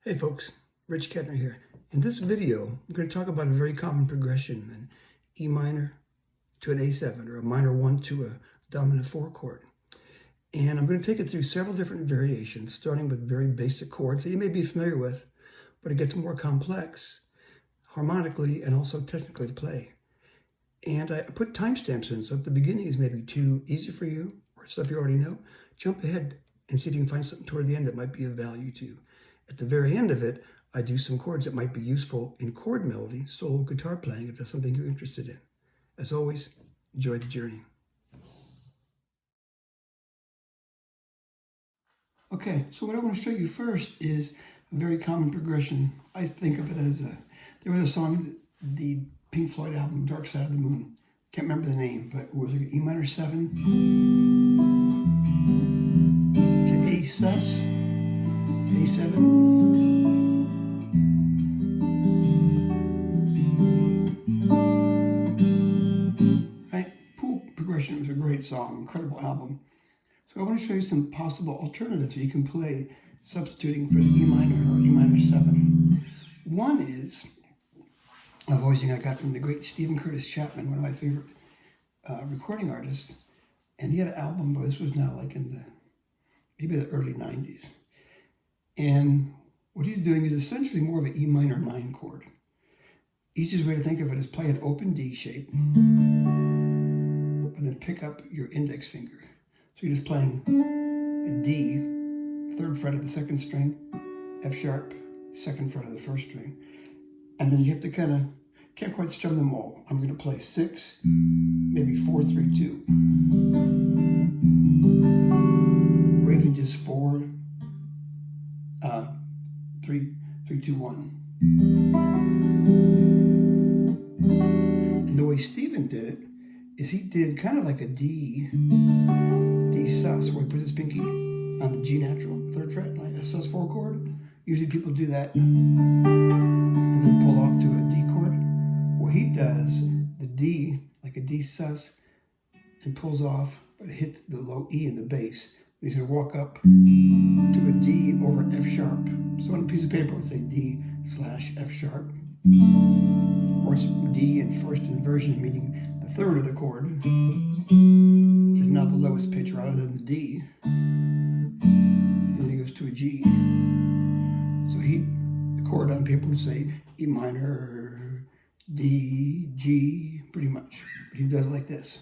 Hey folks, Rich Kettner here. In this video, I'm going to talk about a very common progression, an E minor to an A7, or a minor 1 to a dominant 4 chord. And I'm going to take it through several different variations, starting with very basic chords that you may be familiar with, but it gets more complex harmonically and also technically to play. And I put timestamps in, so if the beginning is maybe too easy for you, or stuff you already know, jump ahead and see if you can find something toward the end that might be of value to you. At the very end of it, I do some chords that might be useful in chord melody, solo guitar playing, if that's something you're interested in. As always, enjoy the journey. Okay, so what I want to show you first is a very common progression. I think of it as there was a song, the Pink Floyd album, Dark Side of the Moon. Can't remember the name, but it was like E minor 7 to A sus to A7. Progression was a great song, incredible album. So I want to show you some possible alternatives you can play substituting for the E minor or E minor 7. One is a voicing I got from the great Curtis Chapman, one of my favorite recording artists. And he had an album, but this was now like in maybe the early 90s. And what he's doing is essentially more of an E minor 9 chord. Easiest way to think of it is play an open D shape, and then pick up your index finger. So you're just playing a D, 3rd fret of the 2nd string, F sharp, 2nd fret of the 1st string. And then you have to can't quite strum them all. I'm going to play 6, maybe 4, 3, 2. Or even just 4, 3, 2, 1. And the way Stephen did it is he did kind of like a D sus, where he puts his pinky on the G natural, 3rd fret, like a sus4 chord. Usually people do that and then pull off to a D chord. Well, he does the D, like a D sus, and pulls off, but it hits the low E in the bass. He's going to walk up to a D over F sharp. So on a piece of paper, it would say D/F sharp. Or it's D in first inversion, meaning the 3rd of the chord is now the lowest pitch rather than the D. And then he goes to a G. So the chord on paper would say E minor, D, G, pretty much. But he does it like this.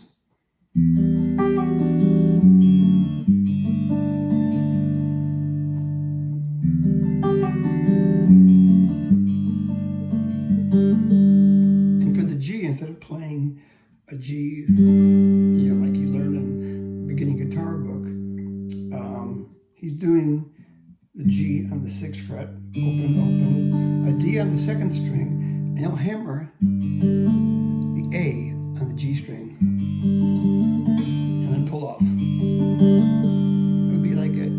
And for the G, instead of playing a G, like you learned in the beginning guitar book, he's doing the G on the 6th fret, open, a D on the 2nd string, and he'll hammer the A on the G string, and then pull off. It would be like a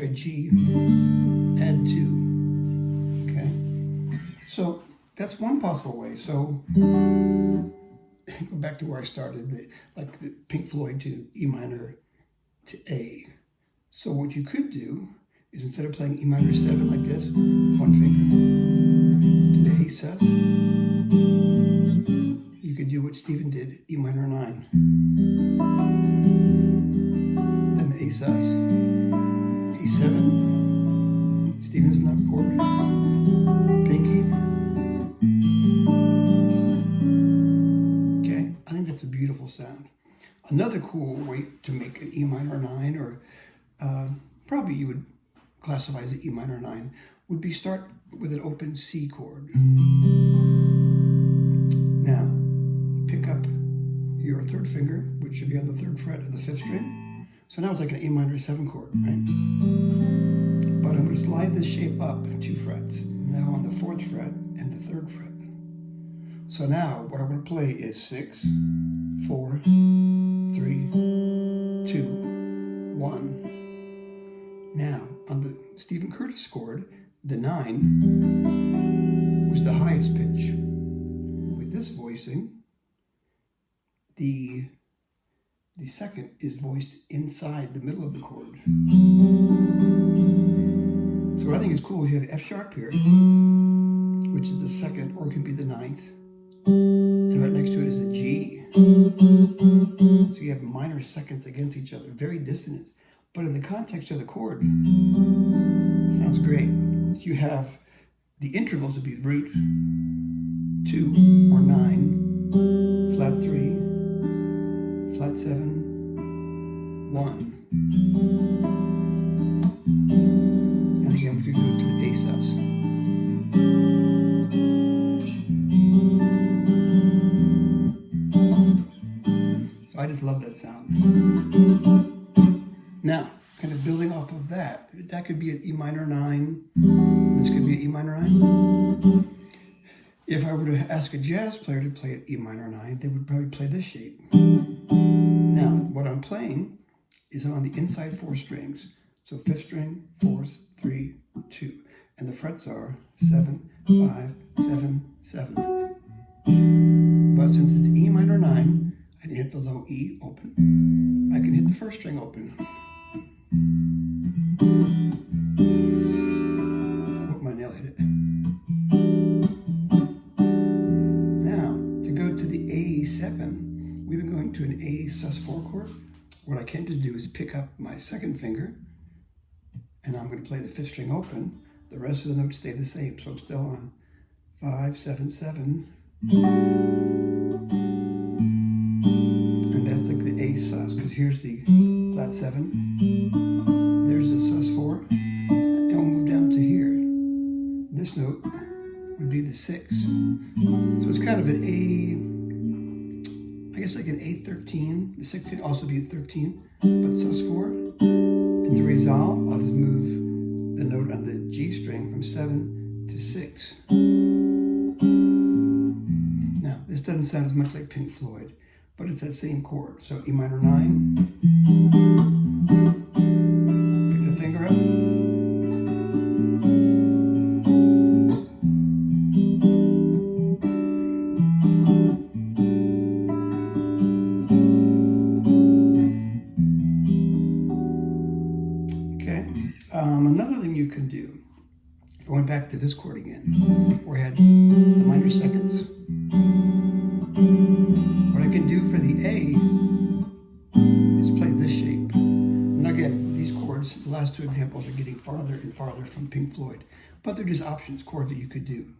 G, add 2, okay? So that's one possible way. So go back to where I started, like the Pink Floyd to E minor to A. So what you could do is, instead of playing E minor 7 like this, one finger to the A sus, you could do what Stephen did, E minor 9. Then the A sus, A7, Stephen's nut chord, pinky. Okay, I think that's a beautiful sound. Another cool way to make an E minor 9, or probably you would classify as an E minor 9, would be start with an open C chord. Now, pick up your 3rd finger, which should be on the 3rd fret of the 5th string. So now it's like an A minor 7 chord, right? But I'm going to slide this shape up 2 frets. Now on the 4th fret and the 3rd fret. So now what I'm going to play is 6, 4, 3, 2, 1. Now, on the Stephen Curtis chord, the 9 was the highest pitch. With this voicing, the 2nd is voiced inside the middle of the chord. So what I think is cool is you have F sharp here, which is the second, or it can be the ninth. And right next to it is a G. So you have minor seconds against each other, very dissonant. But in the context of the chord, it sounds great. So you have the intervals would be root, 2 or 9, flat 3, flat 7, 1. And again, we could go to the A sus. So I just love that sound. Now, kind of building off of that, that could be an E minor 9. This could be an E minor 9. If I were to ask a jazz player to play an E minor 9, they would probably play this shape. Now, what I'm playing is on the inside 4 strings. So 5th string, 4th, 3, 2. And the frets are 7, 5, 7, 7. But since it's E minor 9, I can hit the low E open. I can hit the 1st string open. Hope my nail hit it. Now, to go to the A7, we've been going to an A sus4 chord. What I can just do is pick up my 2nd finger, and I'm going to play the 5th string open. The rest of the notes stay the same, so I'm still on 5, 7, 7. And that's like the A sus, because here's the flat 7. There's the sus4. And we'll move down to here. This note would be the 6. So it's kind of an A, I guess like an A13. The 6 could also be a 13, but sus4. And to resolve, I'll just move the note on the G string from 7 to 6. Now, this doesn't sound as much like Pink Floyd, but it's that same chord. So E minor 9, pick the finger up. Okay, another thing you can do, going back to this chord again, where I had the minor seconds. What I can do for the A is play this shape. And again, these chords, the last 2 examples are getting farther and farther from Pink Floyd, but they're just options, chords that you could do.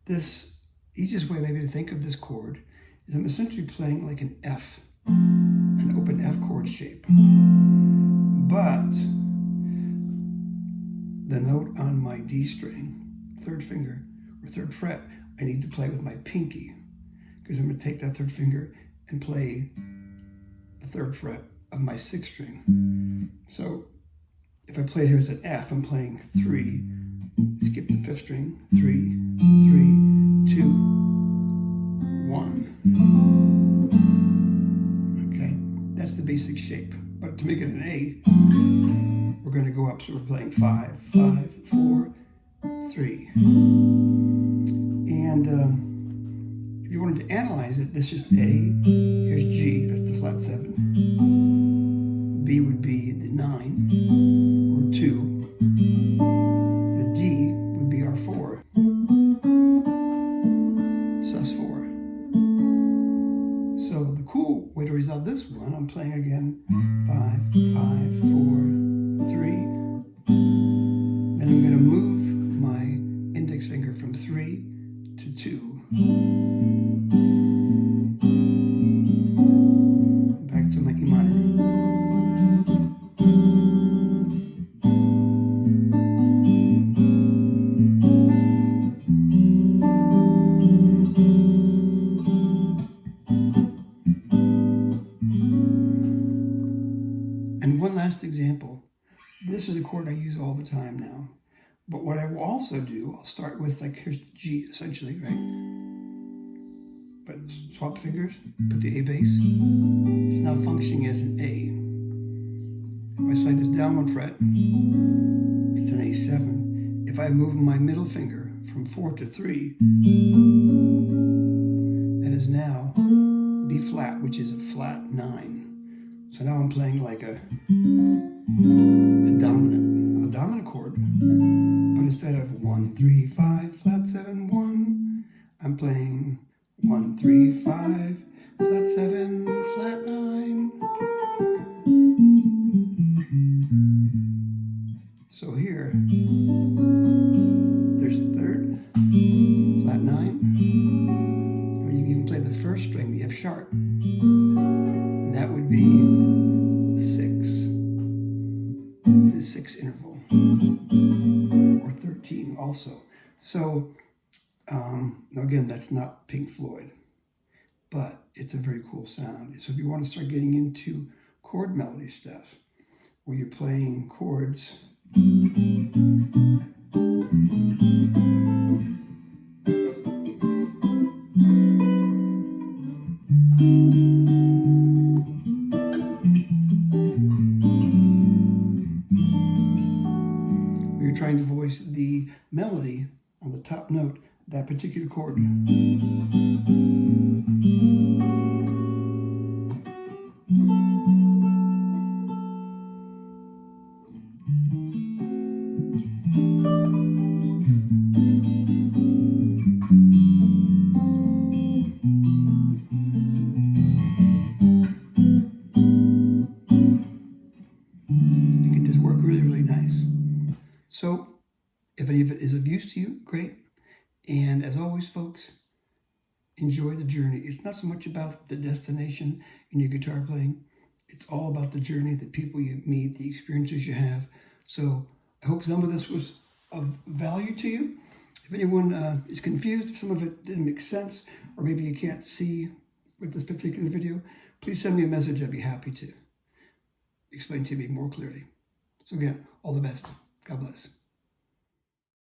This easiest way maybe to think of this chord is I'm essentially playing like an F, an open F chord shape. But the note on my D string, 3rd finger or 3rd fret, I need to play with my pinky, because I'm going to take that 3rd finger and play the 3rd fret of my 6th string. So if I play it here as an F, I'm playing 3, skip the 5th string, 3, 3, 2, 1. Okay, that's the basic shape. But to make it an A, we're going to go up, so we're playing 5, 5, 4, 3. And if you wanted to analyze it, this is A, here's G, that's the flat 7. B would be the 9, or 2. The D would be our 4. Sus4. So the cool way to resolve this one, I'm playing again 5, 5, 4, 3. Then I'm going to move my index finger from 3 to 2. Back to my E minor. And one last example. This is a chord I use all the time now. But what I will also do, I'll start with, like, here's the G, essentially, right? But swap fingers, put the A bass. It's now functioning as an A. If I slide this down 1 fret, it's an A7. If I move my middle finger from 4 to 3, that is now B flat, which is a flat 9. So now I'm playing like a dominant chord. instead of 1, 3, 5, flat 7, 1, I'm playing 1, 3, 5, flat 7, flat 9. So here, there's third, flat 9, or you can even play the first string, the F sharp, and that would be the 6 interval, or 13 also. So, again, that's not Pink Floyd, but it's a very cool sound. So if you want to start getting into chord melody stuff, where you're playing chords, you're trying to voice the melody on the top note, that particular chord. It can just work really, really nice. So if any of it is of use to you, great. And as always, folks, enjoy the journey. It's not so much about the destination in your guitar playing. It's all about the journey, the people you meet, the experiences you have. So I hope some of this was of value to you. If anyone is confused, if some of it didn't make sense, or maybe you can't see with this particular video, please send me a message. I'd be happy to explain to you more clearly. So again, all the best. God bless.